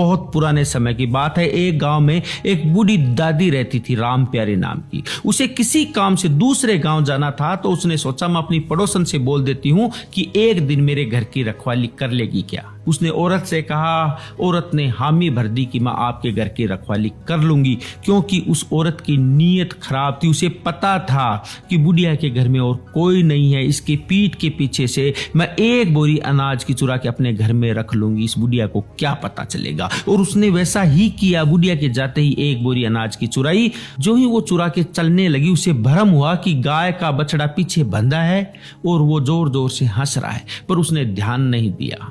बहुत पुराने समय की बात है। एक गांव में एक बूढ़ी दादी रहती थी, राम प्यारी नाम की। उसे किसी काम से दूसरे गांव जाना था, तो उसने सोचा मैं अपनी पड़ोसन से बोल देती हूँ कि एक दिन मेरे घर की रखवाली कर लेगी क्या। उसने औरत से कहा। औरत ने हामी भर दी कि मैं आपके घर की रखवाली कर लूंगी, क्योंकि उस औरत की नीयत खराब थी। उसे पता था कि बुढ़िया के घर में और कोई नहीं है, इसके पीठ के पीछे से मैं एक बोरी अनाज की चुरा के अपने घर में रख लूंगी, इस बुढ़िया को क्या पता चलेगा। और उसने वैसा ही किया। बुढ़िया के जाते ही एक बोरी अनाज की चुराई। जो ही वो चुरा के चलने लगी, उसे भ्रम हुआ कि गाय का बछड़ा पीछे बंधा है और वो जोर जोर से हंस रहा है, पर उसने ध्यान नहीं दिया।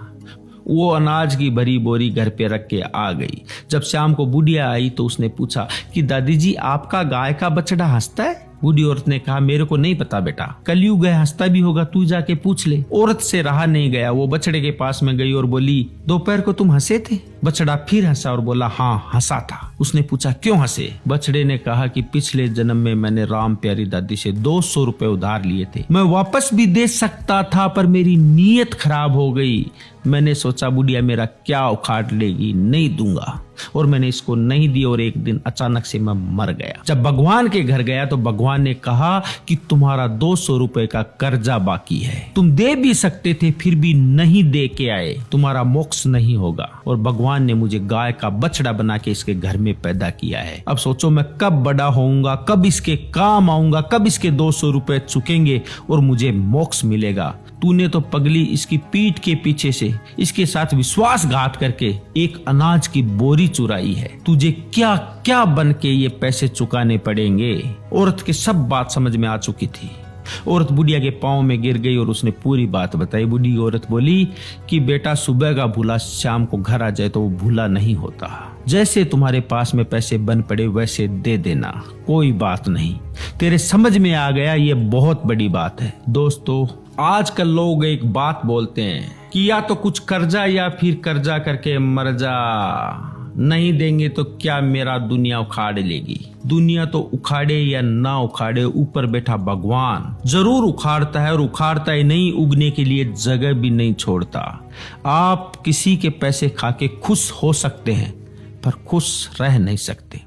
वो अनाज की भरी बोरी घर पे रख के आ गई। जब शाम को बुढ़िया आई तो उसने पूछा कि दादी जी, आपका गाय का बछड़ा हंसता है? बूढ़ी औरत ने कहा, मेरे को नहीं पता बेटा, कलयुग है, हंसता भी होगा, तू जाके पूछ ले। औरत से रहा नहीं गया, वो बछड़े के पास में गई और बोली, दोपहर को तुम हंसे थे? बछड़ा फिर हंसा और बोला, हाँ हंसा था। उसने पूछा, क्यों हंसे? बछड़े ने कहा कि पिछले जन्म में मैंने राम प्यारी दादी से 200 रुपए उधार लिए थे। मैं वापस भी दे सकता था, पर मेरी नीयत खराब हो गई। मैंने सोचा बुढ़िया मेरा क्या उखाड़ लेगी, नहीं दूंगा, और मैंने इसको नहीं दी। और एक दिन अचानक से मैं मर गया। जब भगवान के घर गया तो भगवान ने कहा कि तुम्हारा 200 रुपए का कर्जा बाकी है, तुम दे भी सकते थे फिर भी नहीं दे के आए, तुम्हारा मोक्ष नहीं होगा। और भगवान ने मुझे गाय का बछड़ा बना के इसके घर में पैदा किया है। अब सोचो मैं कब बड़ा होऊंगा, कब इसके काम आऊंगा, कब इसके 200 रुपए चुकेंगे और मुझे मोक्ष मिलेगा। तूने तो पगली इसकी पीठ के पीछे से इसके साथ विश्वासघात करके एक अनाज की बोरी चुराई है। तुझे क्या क्या बन के ये पैसे चुकाने पड़ेंगे। औरत की सब बात समझ में आ चुकी थी। औरत बुढ़िया के पांव में गिर गई और उसने पूरी बात बताई। बूढ़ी औरत बोली कि बेटा, सुबह का भूला शाम को घर आ जाए तो वो भूला नहीं होता। जैसे तुम्हारे पास में पैसे बन पड़े वैसे दे देना, कोई बात नहीं। तेरे समझ में आ गया, ये बहुत बड़ी बात है। दोस्तों, आजकल लोग एक बात बोलते हैं कि या तो कुछ कर्जा या फिर कर्जा करके मर जा, नहीं देंगे तो क्या मेरा दुनिया उखाड़ लेगी। दुनिया तो उखाड़े या ना उखाड़े, ऊपर बैठा भगवान जरूर उखाड़ता है, और उखाड़ता ही नहीं, उगने के लिए जगह भी नहीं छोड़ता। आप किसी के पैसे खा के खुश हो सकते हैं, पर खुश रह नहीं सकते।